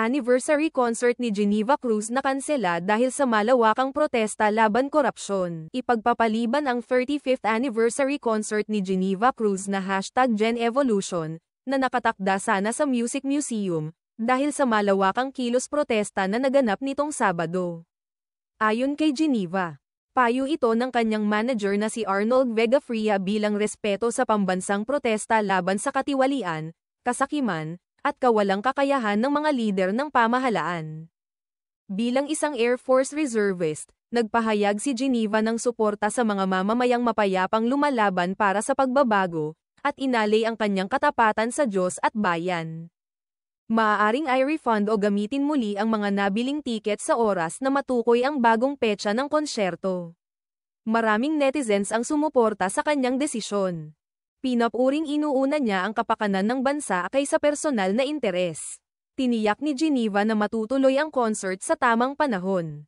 anniversary concert ni Geneva Cruz na kansela dahil sa malawakang protesta laban korupsyon. Ipagpapaliban ang 35th anniversary concert ni Geneva Cruz na #GenEvolution, na nakatakda sana sa Music Museum, dahil sa malawakang kilos protesta na naganap nitong Sabado. Ayon kay Geneva, payo ito ng kanyang manager na si Arnold Vegafria bilang respeto sa pambansang protesta laban sa katiwalian, kasakiman, at kawalang kakayahan ng mga lider ng pamahalaan. Bilang isang Air Force Reservist, nagpahayag si Geneva ng suporta sa mga mamamayang mapayapang lumalaban para sa pagbabago, at inalay ang kanyang katapatan sa Diyos at bayan. Maaaring i-refund o gamitin muli ang mga nabiling tiket sa oras na matukoy ang bagong petsa ng konsyerto. Maraming netizens ang sumuporta sa kanyang desisyon. Pinapuring inuuna niya ang kapakanan ng bansa kaysa personal na interes. Tiniyak ni Geneva na matutuloy ang concert sa tamang panahon.